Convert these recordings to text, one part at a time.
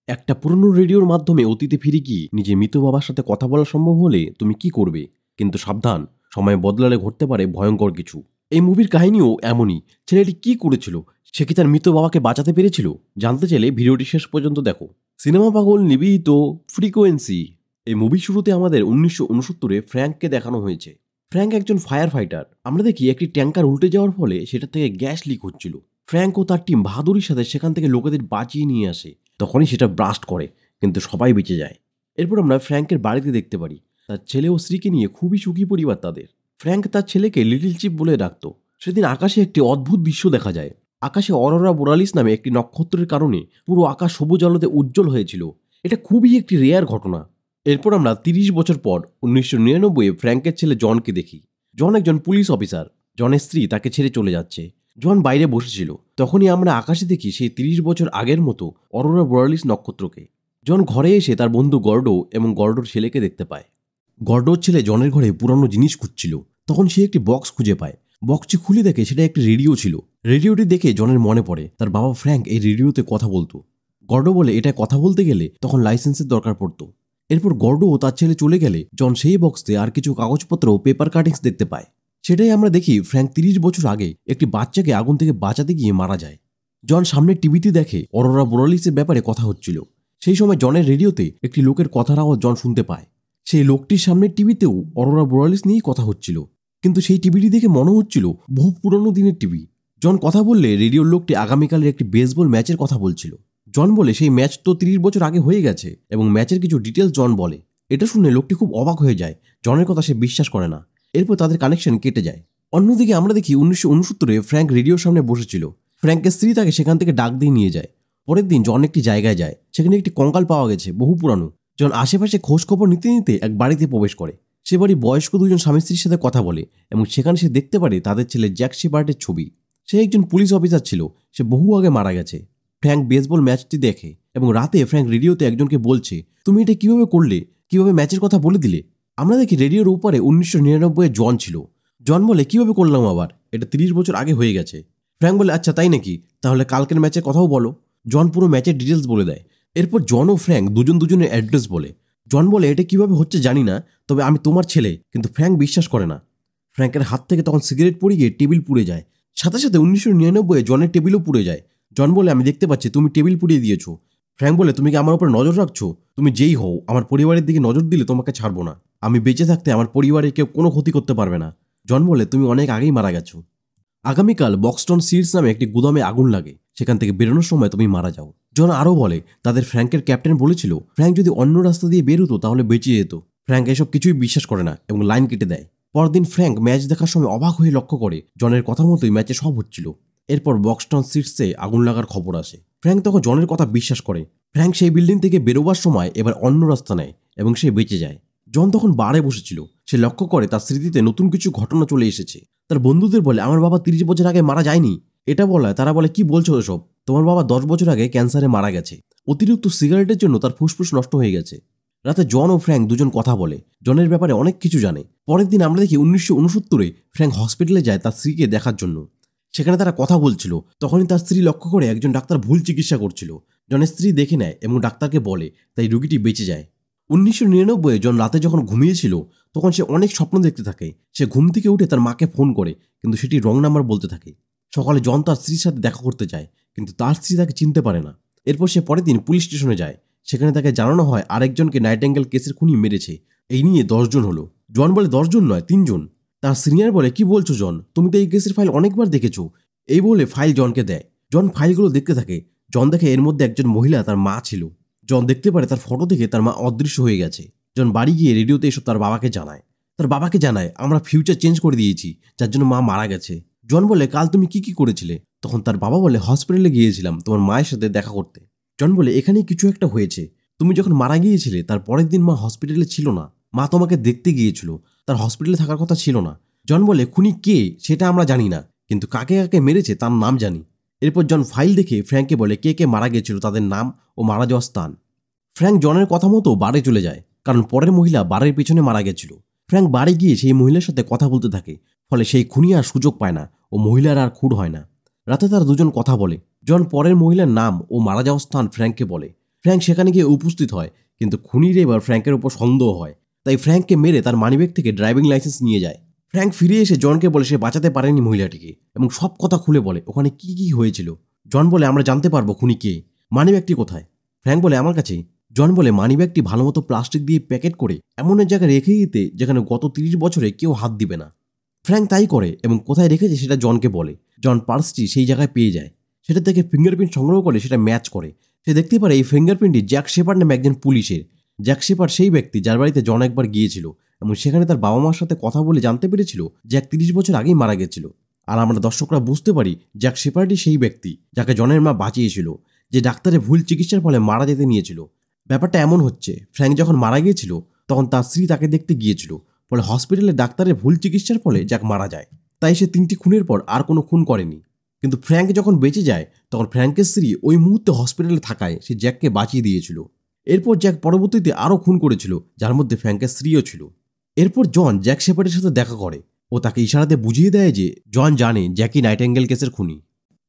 একটা পুরনো রেডিওর মাধ্যমে অতীতে ফিরে গিয়ে নিজের মৃত বাবার সাথে কথা বলা সম্ভব হলে তুমি কি করবে? কিন্তু সাবধান, সময় বদলালে ঘটতে পারে ভয়ঙ্কর কিছু। এই মুভির কাহিনীও এমনই। ছেলেটি কি করেছিল? সে কি তার মৃত বাবাকে বাঁচাতে পেরেছিল? জানতে চাইলে ভিডিওটি শেষ পর্যন্ত দেখো। সিনেমা পাগল নিবেদিত ফ্রিকোয়েন্সি। এই মুভি শুরুতে আমাদের 1969-এ ফ্র্যাঙ্ককে দেখানো হয়েছে। ফ্র্যাঙ্ক একজন ফায়ার ফাইটার। আমরা দেখি একটি ট্যাঙ্কার উল্টে যাওয়ার ফলে সেটা থেকে গ্যাস লিক হচ্ছিল। ফ্র্যাঙ্ক ও তার টিম বাহাদুরির সাথে সেখান থেকে লোকেদের বাঁচিয়ে নিয়ে আসে। তখনই সেটা ব্রাস্ট করে, কিন্তু সবাই বেঁচে যায়। এরপর আমরা ফ্র্যাঙ্কের বাড়িতে দেখতে পারি তার ছেলে ও স্ত্রীকে নিয়ে খুবই সুখী পরিবার তাদের। ফ্র্যাঙ্ক তার ছেলেকে লিটল চিপ বলে ডাকত। সেদিন আকাশে একটি অদ্ভুত দৃশ্য দেখা যায়। আকাশে অরোরা বোরালিস নামে একটি নক্ষত্রের কারণে পুরো আকাশ সবুজ আলোতে উজ্জ্বল হয়েছিল। এটা খুবই একটি রেয়ার ঘটনা। এরপর আমরা 30 বছর পর 1999-এ ফ্র্যাঙ্কের ছেলে জনকে দেখি। জন একজন পুলিশ অফিসার। জনের স্ত্রী তাকে ছেড়ে চলে যাচ্ছে। জন বাইরে বসেছিল। তখনই আমরা আকাশে দেখি সেই 30 বছর আগের মতো অরোরা বোরালিস নক্ষত্রকে। জন ঘরে এসে তার বন্ধু গর্ডো এবং গর্ডোর ছেলেকে দেখতে পায়। গর্ডোর ছেলে জনের ঘরে পুরানো জিনিস খুঁজছিল। তখন সে একটি বক্স খুঁজে পায়। বক্সটি খুলে দেখে সেটা একটি রেডিও ছিল। রেডিওটি দেখে জনের মনে পড়ে তার বাবা ফ্র্যাঙ্ক এই রেডিওতে কথা বলতো। গর্ডো বলে এটা কথা বলতে গেলে তখন লাইসেন্সের দরকার পড়তো। এরপর গর্ডো ও তার ছেলে চলে গেলে জন সেই বক্সে আর কিছু কাগজপত্র ও পেপার কাটিংস দেখতে পায়। সেটাই আমরা দেখি ফ্র্যাঙ্ক 30 বছর আগে একটি বাচ্চাকে আগুন থেকে বাঁচাতে গিয়ে মারা যায়। জন সামনে টিভিতে দেখে অরোরা বোরালিসের ব্যাপারে কথা হচ্ছিল। সেই সময় জনের রেডিওতে একটি লোকের কথার আওয়াজ জন শুনতে পায়। সেই লোকটির সামনে টিভিতেও অরোরা বোরালিস নিয়েই কথা হচ্ছিল, কিন্তু সেই টিভিটি দেখে মনে হচ্ছিল বহু পুরনো দিনের টিভি। জন কথা বললে রেডিওর লোকটি আগামীকালের একটি বেসবল ম্যাচের কথা বলছিল। জন বলে সেই ম্যাচ তো 30 বছর আগে হয়ে গেছে এবং ম্যাচের কিছু ডিটেলস জন বলে। এটা শুনে লোকটি খুব অবাক হয়ে যায়। জনের কথা সে বিশ্বাস করে না। এরপর তাদের কানেকশন কেটে যায়। অন্যদিকে আমরা দেখি 1969-এ ফ্র্যাঙ্ক রেডিওর সামনে বসেছিল। ফ্র্যাঙ্কের স্ত্রী তাকে সেখান থেকে ডাক দিয়ে নিয়ে যায়। পরের দিন জন একটি জায়গায় যায়। সেখানে একটি কঙ্কাল পাওয়া গেছে, বহু পুরানো। জন আশেপাশে খোঁজ খবর নিতে নিতে এক বাড়িতে প্রবেশ করে। সে বাড়ি বয়স্ক দুজন স্বামী স্ত্রীর সাথে কথা বলে এবং সেখানে সে দেখতে পারে তাদের ছেলে জ্যাক শেপার্ডের ছবি। সে একজন পুলিশ অফিসার ছিল। সে বহু আগে মারা গেছে। ফ্র্যাঙ্ক বেসবল ম্যাচটি দেখে এবং রাতে ফ্র্যাঙ্ক রেডিওতে একজনকে বলছে, তুমি এটা কিভাবে করলে, কিভাবে ম্যাচের কথা বলে দিলে? আমরা দেখি রেডিওর উপরে 1999-এ জন ছিল। জন বলে, কিভাবে করলাম আবার? এটা 30 বছর আগে হয়ে গেছে। ফ্র্যাঙ্ক বলে, আচ্ছা তাই নাকি, তাহলে কালকের ম্যাচের কথাও বলো। জন পুরো ম্যাচের ডিটেলস বলে দেয়। এরপর জন ও ফ্র্যাঙ্ক দুজনের অ্যাড্রেস বলে। জন বলে, এটা কিভাবে হচ্ছে জানি না, তবে আমি তোমার ছেলে। কিন্তু ফ্র্যাঙ্ক বিশ্বাস করে না। ফ্র্যাঙ্কের হাত থেকে তখন সিগারেট পড়ে গিয়ে টেবিল পুড়ে যায়। সাথে সাথে 1999-এ জনের টেবিলও পুড়ে যায়। জন বলে, আমি দেখতে পাচ্ছি তুমি টেবিল পুড়িয়ে দিয়েছো। ফ্র্যাঙ্ক বলে, তুমি কি আমার উপর নজর রাখছো? তুমি যেই হও, আমার পরিবারের দিকে নজর দিলে তোমাকে ছাড়বো না। আমি বেঁচে থাকতে আমার পরিবারের কেউ কোনো ক্ষতি করতে পারবে না। জন বলে, তুমি অনেক আগেই মারা গেছো। আগামীকাল বক্সটন সিডস নামে একটি গুদামে আগুন লাগে। সেখান থেকে বেরোনোর সময় তুমি মারা যাও। জন আরও বলে, তাদের ফ্র্যাঙ্কের ক্যাপ্টেন বলেছিল ফ্র্যাঙ্ক যদি অন্য রাস্তা দিয়ে বের হতো তাহলে বেঁচে যেত। ফ্র্যাঙ্ক এসব কিছুই বিশ্বাস করে না এবং লাইন কেটে দেয়। পরদিন ফ্র্যাঙ্ক ম্যাচ দেখার সময় অবাক হয়ে লক্ষ্য করে জনের কথা মতোই ম্যাচে সব হচ্ছিল। এরপর বক্সটন সিডসে আগুন লাগার খবর আসে। ফ্র্যাঙ্ক তখন জনের কথা বিশ্বাস করে। ফ্র্যাঙ্ক সেই বিল্ডিং থেকে বেরোবার সময় এবার অন্য রাস্তা নেয় এবং সে বেঁচে যায়। জন তখন বারে বসেছিল। সে লক্ষ্য করে তার স্মৃতিতে নতুন কিছু ঘটনা চলে এসেছে। তার বন্ধুদের বলে, আমার বাবা 30 বছর আগে মারা যায়নি। এটা বলায় তারা বলে, কি বলছো এসব? তোমার বাবা 10 বছর আগে ক্যান্সারে মারা গেছে। অতিরিক্ত সিগারেটের জন্য তার ফুসফুস নষ্ট হয়ে গেছে। রাতে জন ও ফ্র্যাঙ্ক দুজন কথা বলে। জনের ব্যাপারে অনেক কিছু জানে। পরের দিন আমরা দেখি 1969-এ ফ্র্যাঙ্ক হসপিটালে যায় তার স্ত্রীকে দেখার জন্য। সেখানে তারা কথা বলছিল। তখনই তার স্ত্রী লক্ষ্য করে একজন ডাক্তার ভুল চিকিৎসা করছিল। জনের স্ত্রী দেখে নেয় এবং ডাক্তারকে বলে, তাই রোগীটি বেঁচে যায়। 1999-এ জন রাতে যখন ঘুমিয়েছিল তখন সে অনেক স্বপ্ন দেখতে থাকে। সে ঘুম থেকে উঠে তার মাকে ফোন করে, কিন্তু সেটি রং নাম্বার বলতে থাকে। সকালে জন তার স্ত্রীর সাথে দেখা করতে যায়, কিন্তু তার স্ত্রী তাকে চিনতে পারে না। এরপর সে পরের দিন পুলিশ স্টেশনে যায়। সেখানে তাকে জানানো হয় আরেকজনকে নাইটেঙ্গেল কেসের খুনি মেরেছে। এই নিয়ে 10 জন হলো। জন বলে, 10 জন নয়, 3 জন। তার সিনিয়র বলে, কি বলছো জন, তুমি তো এই কেসের ফাইল অনেকবার দেখেছো। এই বলে ফাইল জনকে দেয়। জন ফাইলগুলো দেখতে থাকে। জন দেখে এর মধ্যে একজন মহিলা তার মা ছিল। জন দেখতে পারে তার ফটো দেখে তার মা অদৃশ্য হয়ে গেছে। জন বাড়ি গিয়ে রেডিওতে এসব তার বাবাকে জানায়। তার বাবাকে জানায়, আমরা ফিউচার চেঞ্জ করে দিয়েছি, যার জন্য মা মারা গেছে। জন বলে, কাল তুমি কি কি করেছিলে? তখন তার বাবা বলে, হসপিটালে গিয়েছিলাম তোমার মায়ের সাথে দেখা করতে। জন বলে, এখানেই কিছু একটা হয়েছে। তুমি যখন মারা গিয়েছিলে তার পরের দিন মা হসপিটালে ছিল না। মা তোমাকে দেখতে গিয়েছিল, তার হসপিটালে থাকার কথা ছিল না। জন বলে, খুনি কে সেটা আমরা জানি না, কিন্তু কাকে কাকে মেরেছে তার নাম জানি। এরপর জন ফাইল দেখে ফ্র্যাঙ্ককে বলে কে কে মারা গিয়েছিল, তাদের নাম ও মারা যাওয়ার স্থান। ফ্র্যাঙ্ক জনের কথা মতো বারে চলে যায়, কারণ পরের মহিলা বারের পিছনে মারা গেছিল। ফ্র্যাঙ্ক বাড়ি গিয়ে সেই মহিলার সাথে কথা বলতে থাকে। ফলে সেই খুনি আর সুযোগ পায় না ও মহিলার আর খুঁড় হয় না। রাতে তারা দুজন কথা বলে। জন পরের মহিলার নাম ও মারা যাওয়ার স্থান ফ্র্যাঙ্ককে বলে। ফ্র্যাঙ্ক সেখানে গিয়ে উপস্থিত হয়, কিন্তু খুনির এবার ফ্র্যাঙ্কের উপর সন্দেহ হয়, তাই ফ্র্যাঙ্ককে মেরে তার মানিব্যাগ থেকে ড্রাইভিং লাইসেন্স নিয়ে যায়। ফ্র্যাঙ্ক ফিরে এসে জনকে বলে সে বাঁচাতে পারেনি মহিলাটিকে এবং সব কথা খুলে বলে ওখানে কি কি হয়েছিল। জন বলে আমরা জানতে পারবো খুনি কে, মানিব্যাগটি কোথায়। ফ্র্যাঙ্ক বলে আমার কাছেই। জন বলে মানিব্যাগটি ভালোমতো প্লাস্টিক দিয়ে প্যাকেট করে এমন এক জায়গায় রেখে দিতে যেখানে গত 30 বছরে কেউ হাত দিবে না। ফ্র্যাঙ্ক তাই করে এবং কোথায় রেখেছে সেটা জনকে বলে। জন পার্সটি সেই জায়গায় পেয়ে যায়, সেটা থেকে ফিঙ্গারপ্রিন্ট সংগ্রহ করে সেটা ম্যাচ করে। সে দেখতে পারে এই ফিঙ্গারপ্রিন্টটি জ্যাক শেপার্ড নামে একজন পুলিশের। জ্যাক শেপার্ড সেই ব্যক্তি যার বাড়িতে জন একবার গিয়েছিল এবং সেখানে তার বাবা মার সাথে কথা বলে জানতে পেরেছিল জ্যাক 30 বছর আগেই মারা গেছিল। আর আমরা দর্শকরা বুঝতে পারি জ্যাক শেপার্ডই সেই ব্যক্তি যাকে জনের মা বাঁচিয়েছিল, যে ডাক্তারের ভুল চিকিৎসার ফলে মারা যেতে নিয়েছিল। ব্যাপারটা এমন হচ্ছে, ফ্র্যাঙ্ক যখন মারা গিয়েছিল তখন তার স্ত্রী তাকে দেখতে গিয়েছিল, ফলে হসপিটালে ডাক্তারের ভুল চিকিৎসার ফলে জ্যাক মারা যায়। তাই সে 3টি খুনের পর আর কোনো খুন করেনি। কিন্তু ফ্র্যাঙ্ক যখন বেঁচে যায় তখন ফ্র্যাঙ্কের স্ত্রী ওই মুহূর্তে হসপিটালে থাকায় সে জ্যাককে বাঁচিয়ে দিয়েছিল। এরপর জ্যাক পরবর্তীতে আরও খুন করেছিল, যার মধ্যে ফ্র্যাঙ্কের স্ত্রীও ছিল। এরপর জন জ্যাক শেপার্ডের সাথে দেখা করে ও তাকে ইশারাতে বুঝিয়ে দেয় যে জন জানে জ্যাকি নাইটেঙ্গেল কেসের খুনি।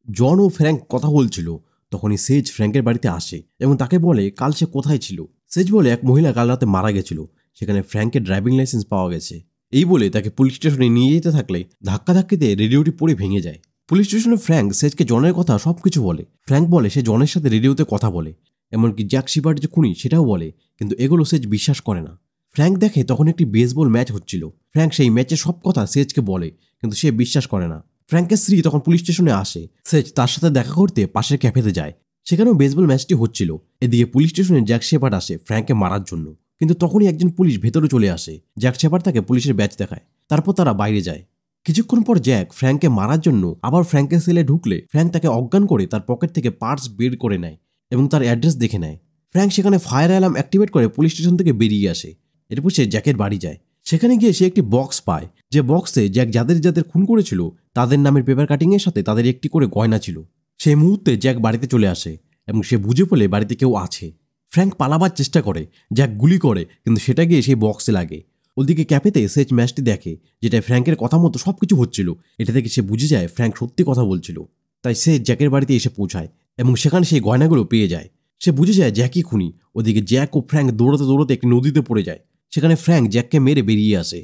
জন ও ফ্র্যাঙ্ক কথা বলছিল, তখনই সেজ ফ্র্যাঙ্কের বাড়িতে আসে এবং তাকে বলে কাল সে কোথায় ছিল। সেজ বলে এক মহিলা কাল রাতে মারা গেছিল, সেখানে ফ্র্যাঙ্কের ড্রাইভিং লাইসেন্স পাওয়া গেছে। এই বলে তাকে পুলিশ স্টেশনে নিয়ে যেতে থাকলে ধাক্কাধাক্কিতে রেডিওটি পড়ে ভেঙে যায়। পুলিশ স্টেশনে ফ্র্যাঙ্ক সেজকে জনের কথা সবকিছু বলে। ফ্র্যাঙ্ক বলে সে জনের সাথে রেডিওতে কথা বলে, এমনকি জ্যাক শেপার্ড যে খুনি সেটাও বলে, কিন্তু এগুলো সেজ বিশ্বাস করে না। ফ্র্যাঙ্ক দেখে তখন একটি বেসবল ম্যাচ হচ্ছিল। ফ্র্যাঙ্ক সেই ম্যাচের সব কথা সেজকে বলে, কিন্তু সে বিশ্বাস করে না। ফ্র্যাঙ্কের স্ত্রী তখন পুলিশ স্টেশনে আসে। সেজ তার সাথে দেখা করতে পাশের ক্যাফেতে যায়, সেখানেও বেসবল ম্যাচটি হচ্ছিল। এদিকে পুলিশ স্টেশনে জ্যাক শেপার্ড আসে ফ্র্যাঙ্ককে মারার জন্য, কিন্তু তখনই একজন পুলিশ ভেতরে চলে আসে। জ্যাক শেপার্ড তাকে পুলিশের ব্যাচ দেখায়, তারপর তারা বাইরে যায়। কিছুক্ষণ পর জ্যাক ফ্র্যাঙ্ককে মারার জন্য আবার ফ্র্যাঙ্কের সেলে ঢুকলে ফ্র্যাঙ্ক তাকে অজ্ঞান করে তার পকেট থেকে পার্স বের করে নেয় এবং তার অ্যাড্রেস দেখে নেয়। ফ্র্যাঙ্ক সেখানে ফায়ার অ্যালার্ম অ্যাক্টিভেট করে পুলিশ স্টেশন থেকে বেরিয়ে আসে। এরপর সে জ্যাকের বাড়ি যায়। সেখানে গিয়ে সে একটি বক্স পায়, যে বক্সে জ্যাক যাদের যাদের খুন করেছিল তাদের নামের পেপার কাটিংয়ের সাথে তাদের একটি করে গয়না ছিল। সেই মুহূর্তে জ্যাক বাড়িতে চলে আসে এবং সে বুঝে ফেলে বাড়িতে কেউ আছে। ফ্র্যাঙ্ক পালাবার চেষ্টা করে, জ্যাক গুলি করে, কিন্তু সেটা গিয়ে সেই বক্সে লাগে। ওদিকে ক্যাফেতে সেজ ম্যাচটি দেখে, যেটা ফ্র্যাঙ্কের কথা মতো সবকিছু হচ্ছিল। এটা থেকে সে বুঝে যায় ফ্র্যাঙ্ক সত্যি কথা বলছিল। তাই সে জ্যাকের বাড়িতে এসে পৌঁছায় এবং সেখানে সেই গয়নাগুলো পেয়ে যায়। সে বুঝে যায় জ্যাকই খুনি। ওদিকে জ্যাক ও ফ্র্যাঙ্ক দৌড়াতে দৌড়াতে একটি নদীতে পড়ে যায়। সেখানে ফ্র্যাঙ্ক জ্যাককে মেরে বেরিয়ে আসে।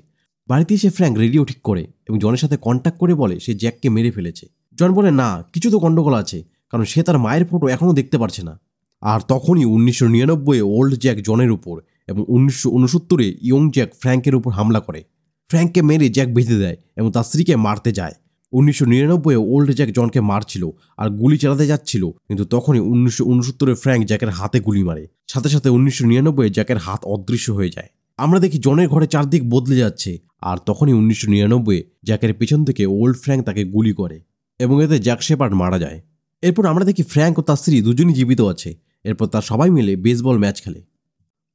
বাড়িতে এসে ফ্র্যাঙ্ক রেডিও ঠিক করে এবং জনের সাথে কন্ট্যাক্ট করে বলে সে জ্যাককে মেরে ফেলেছে। জন বলে না, কিছু তো গন্ডগোল আছে, কারণ সে তার মায়ের ফটো এখনও দেখতে পারছে না। আর তখনই 1999-এ ওল্ড জ্যাক জনের উপর এবং 1969-এ ইয়ং জ্যাক ফ্র্যাঙ্কের উপর হামলা করে। ফ্র্যাঙ্ককে মেরে জ্যাক বেঁধে দেয় এবং তার স্ত্রীকে মারতে যায়। 1999-এ ওল্ড জ্যাক জনকে মারছিল আর গুলি চালাতে যাচ্ছিল, কিন্তু তখনই 1969-এ ফ্র্যাঙ্ক জ্যাকের হাতে গুলি মারে। সাথে সাথে 1999-এ জ্যাকের হাত অদৃশ্য হয়ে যায়। আমরা দেখি জনের ঘরে চারদিক বদলে যাচ্ছে, আর তখনই 1999-এ জ্যাকের পেছন থেকে ওল্ড ফ্র্যাঙ্ক তাকে গুলি করে এবং এতে জ্যাক শেপার্ড মারা যায়। এরপর আমরা দেখি ফ্র্যাঙ্ক ও তার স্ত্রী দুজনই জীবিত আছে। এরপর তার সবাই মিলে বেসবল ম্যাচ খেলে।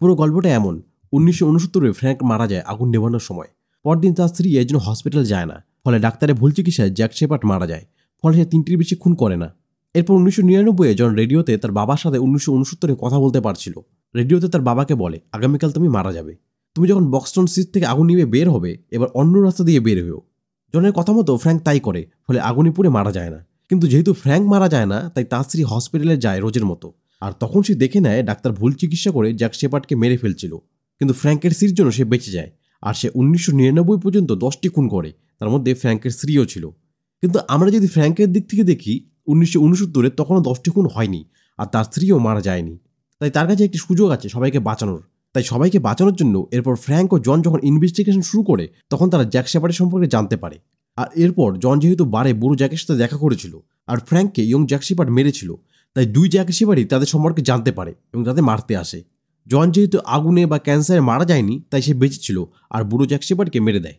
পুরো গল্পটা এমন, 1969-এ ফ্র্যাঙ্ক মারা যায় আগুন নেভানোর সময়। পরদিন তার স্ত্রী এই জন্য হসপিটাল যায় না, ফলে ডাক্তারের ভুল চিকিৎসায় জ্যাক শেপার্ড মারা যায়। ফলে সে 3টির বেশি খুন করে না। এরপর 1999-এ জন রেডিওতে তার বাবার সাথে 1969-এ কথা বলতে পারছিল। রেডিওতে তার বাবাকে বলে আগামীকাল তুমি মারা যাবে, তুমি যখন বক্সটন সিট থেকে আগুন নিয়ে বের হবে এবার অন্য রাস্তা দিয়ে বের হয়েও। জনের কথা মতো ফ্র্যাঙ্ক তাই করে, ফলে আগুনে পুড়ে মারা যায় না। কিন্তু যেহেতু ফ্র্যাঙ্ক মারা যায় না, তাই তার স্ত্রী হসপিটালে যায় রোজের মতো। আর তখন সে দেখে নেয় ডাক্তার ভুল চিকিৎসা করে জ্যাক শেপার্ডকে মেরে ফেলছিল, কিন্তু ফ্র্যাঙ্কের স্ত্রীর জন্য সে বেঁচে যায়। আর সে 1999 পর্যন্ত 10টি খুন করে, তার মধ্যে ফ্র্যাঙ্কের স্ত্রীও ছিল। কিন্তু আমরা যদি ফ্র্যাঙ্কের দিক থেকে দেখি, 1969-এ তখনও 10টি খুন হয়নি আর তার স্ত্রীও মারা যায়নি। তাই তার কাছে একটি সুযোগ আছে সবাইকে বাঁচানোর। তাই সবাইকে বাঁচানোর জন্য এরপর ফ্র্যাঙ্ক ও জন যখন ইনভেস্টিগেশন শুরু করে, তখন তারা জ্যাক শেপার্ডের সম্পর্কে জানতে পারে। আর এরপর জন যেহেতু বারে বুড়ো জ্যাকের সাথে দেখা করেছিল আর ফ্র্যাঙ্ককে ইয়ং জ্যাক শেপার্ড মেরেছিল, তাই দুই জ্যাক শেপার্ডই তাদের সম্পর্কে জানতে পারে এবং তাদের মারতে আসে। জন যেহেতু আগুনে বা ক্যান্সারে মারা যায়নি, তাই সে বেঁচে ছিল আর বুড়ো জ্যাক শেপার্ডকে মেরে দেয়।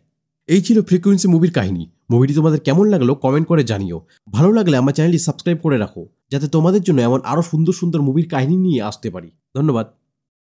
এই ছিল ফ্রিকোয়েন্সি মুভির কাহিনী। মুভিটি তোমাদের কেমন লাগলো কমেন্ট করে জানিও। ভালো লাগলে আমার চ্যানেলটি সাবস্ক্রাইব করে রাখো, যাতে তোমাদের জন্য এমন আরও সুন্দর সুন্দর মুভির কাহিনী নিয়ে আসতে পারি। ধন্যবাদ।